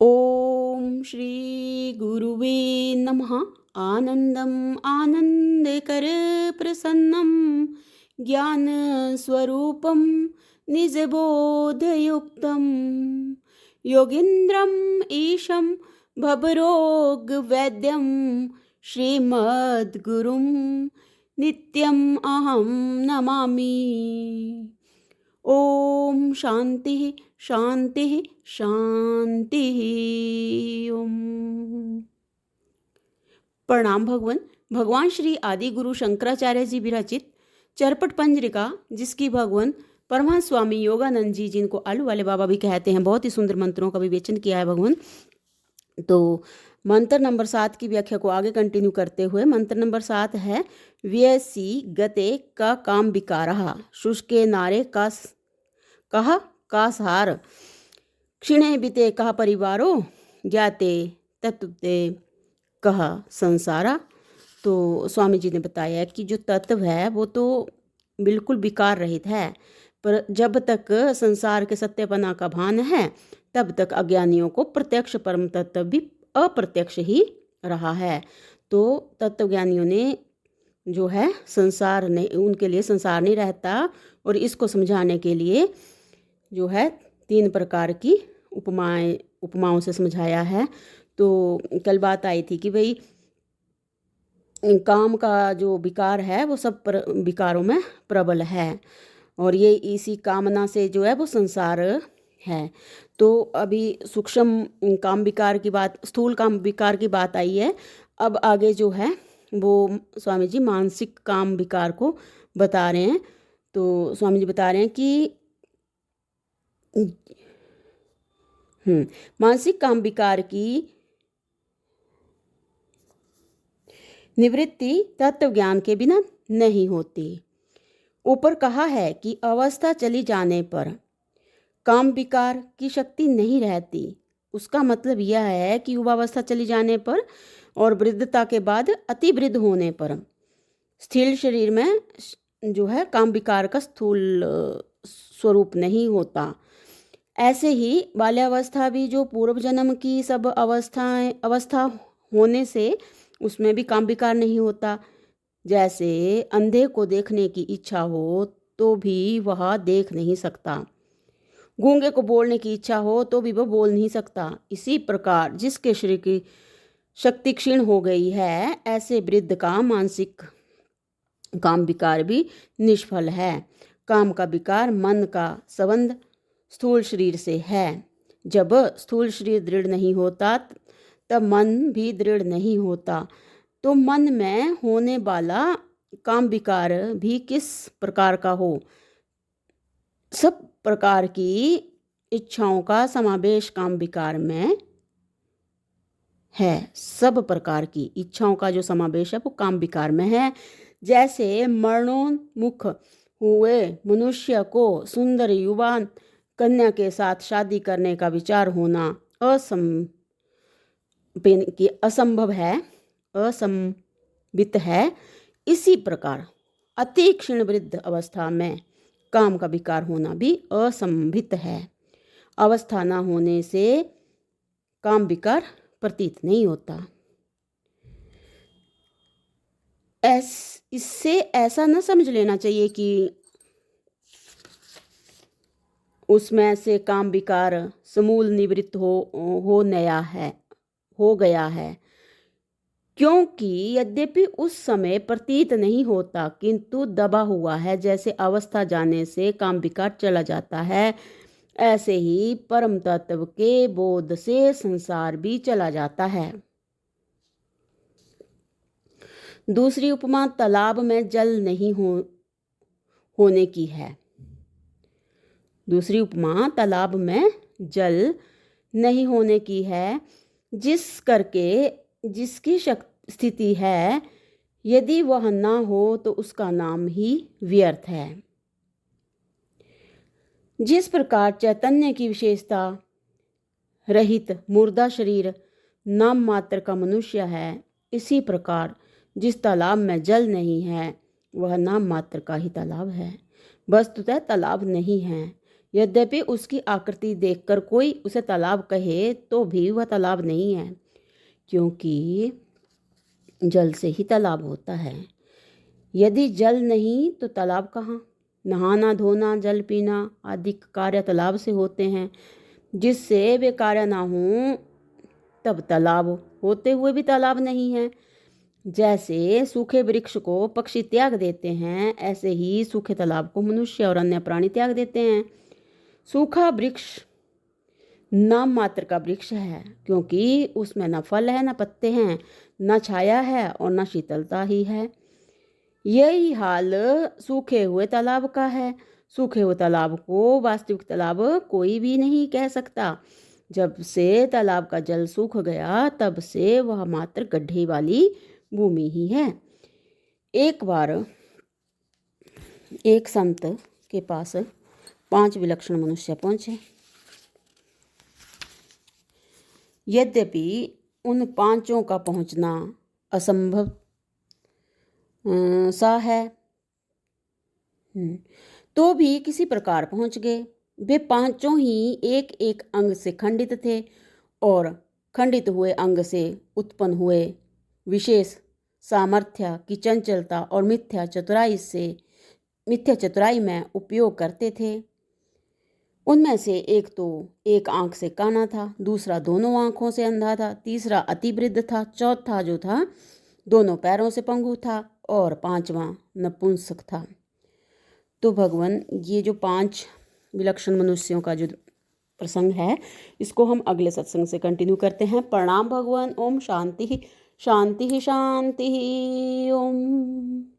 ओम श्री गुरुवे नमः। आनंदम आनंदकर प्रसन्नम ज्ञान स्वरूपम निजबोधयुक्तम योगीन्द्रम ईशं भवरोग वैद्यम श्रीमद्गुरुं नित्यम अहं नमामि। ओम शांति शांति शांति। ओम। प्रणाम भगवान। भगवान श्री आदि गुरु शंकराचार्य जी विरचित चरपट पंजरिका, जिसकी भगवान परमहंस स्वामी योगानंद जी, जिनको आलू वाले बाबा भी कहते हैं, बहुत ही सुंदर मंत्रों का विवेचन किया है भगवान। तो मंत्र नंबर 7 की व्याख्या को आगे कंटिन्यू करते हुए, मंत्र नंबर 7 है व्यसी गते का काम विकारः शुष्के नारे का कहा कासार क्षीणे बीते कहा परिवारो ज्ञाते तत्वते कहा संसारा। तो स्वामी जी ने बताया कि जो तत्व है वो तो बिल्कुल विकार रहित है, पर जब तक संसार के सत्यपना का भान है तब तक अज्ञानियों को प्रत्यक्ष परम तत्व भी अप्रत्यक्ष ही रहा है। तो तत्वज्ञानियों ने जो है संसार नहीं, उनके लिए संसार नहीं रहता, और इसको समझाने के लिए जो है 3 प्रकार की उपमाओं से समझाया है। तो कल बात आई थी कि भाई काम का जो विकार है वो सब विकारों में प्रबल है, और ये इसी कामना से जो है वो संसार है। तो अभी सूक्ष्म काम विकार की बात, स्थूल काम विकार की बात आई है। अब आगे जो है वो स्वामी जी मानसिक काम विकार को बता रहे हैं। तो स्वामी जी बता रहे हैं कि मानसिक काम विकार की निवृत्ति तत्व ज्ञान के बिना नहीं होती। ऊपर कहा है कि अवस्था चली जाने पर काम विकार की शक्ति नहीं रहती। उसका मतलब यह है कि युवावस्था चली जाने पर और वृद्धता के बाद अति वृद्ध होने पर स्थिर शरीर में जो है काम विकार का स्थूल स्वरूप नहीं होता। ऐसे ही बाल्यावस्था भी जो पूर्व जन्म की सब अवस्था होने से उसमें भी काम विकार नहीं होता। जैसे अंधे को देखने की इच्छा हो तो भी वह देख नहीं सकता, गूंगे को बोलने की इच्छा हो तो भी वह बोल नहीं सकता। इसी प्रकार जिसके शरीर की शक्ति क्षीण हो गई है, ऐसे वृद्ध का मानसिक काम विकार भी निष्फल है। काम का विकार मन का संबंध स्थूल शरीर से है। जब स्थूल शरीर दृढ़ नहीं होता तब मन भी दृढ़ नहीं होता। तो मन में होने वाला काम विकार भी किस प्रकार का हो, सब प्रकार की इच्छाओं का समावेश काम विकार में है। सब प्रकार की इच्छाओं का जो समावेश है वो काम विकार में है। जैसे मरणोन्मुख हुए मनुष्य को सुंदर युवा कन्या के साथ शादी करने का विचार होना असंभव है, असंभित है। इसी प्रकार अति क्षीण वृद्ध अवस्था में काम का विकार होना भी असंभित है। अवस्था न होने से काम विकार प्रतीत नहीं होता। इससे ऐसा न समझ लेना चाहिए कि उसमें से काम विकार समूल निवृत्त हो गया है, क्योंकि यद्यपि उस समय प्रतीत नहीं होता किंतु दबा हुआ है। जैसे अवस्था जाने से काम विकार चला जाता है, ऐसे ही परम तत्व के बोध से संसार भी चला जाता है। दूसरी उपमा तालाब में जल नहीं होने की है। दूसरी उपमा तालाब में जल नहीं होने की है, जिसकी स्थिति है, यदि वह ना हो तो उसका नाम ही व्यर्थ है। जिस प्रकार चैतन्य की विशेषता रहित मुर्दा शरीर नाम मात्र का मनुष्य है, इसी प्रकार जिस तालाब में जल नहीं है वह नाम मात्र का ही तालाब है, वस्तुतः तालाब नहीं है। यद्यपि उसकी आकृति देखकर कोई उसे तालाब कहे तो भी वह तालाब नहीं है, क्योंकि जल से ही तालाब होता है। यदि जल नहीं तो तालाब कहाँ? नहाना, धोना, जल पीना आदि कार्य तालाब से होते हैं। जिससे वे कार्य ना हों तब तालाब होते हुए भी तालाब नहीं है। जैसे सूखे वृक्ष को पक्षी त्याग देते हैं, ऐसे ही सूखे तालाब को मनुष्य और अन्य प्राणी त्याग देते हैं। सूखा वृक्ष नाम मात्र का वृक्ष है, क्योंकि उसमें न फल है, न पत्ते हैं, न छाया है और न शीतलता ही है। यही हाल सूखे हुए तालाब का है। सूखे हुए तालाब को वास्तविक तालाब कोई भी नहीं कह सकता। जब से तालाब का जल सूख गया तब से वह मात्र गड्ढे वाली भूमि ही है। एक बार एक संत के पास 5 विलक्षण मनुष्य पहुंचे। यद्यपि उन 5 का पहुंचना असंभव सा है, तो भी किसी प्रकार पहुंच गए। वे 5 ही एक एक अंग से खंडित थे और खंडित हुए अंग से उत्पन्न हुए विशेष सामर्थ्य की चंचलता और मिथ्या चतुराई में उपयोग करते थे। उनमें से एक तो एक आंख से काना था, दूसरा दोनों आंखों से अंधा था, तीसरा अति वृद्ध था, चौथा जो था दोनों पैरों से पंगु था और 5वां नपुंसक था। तो भगवान, ये जो 5 विलक्षण मनुष्यों का जो प्रसंग है, इसको हम अगले सत्संग से कंटिन्यू करते हैं। प्रणाम भगवान। ओम शांति शांति शांति। ओम।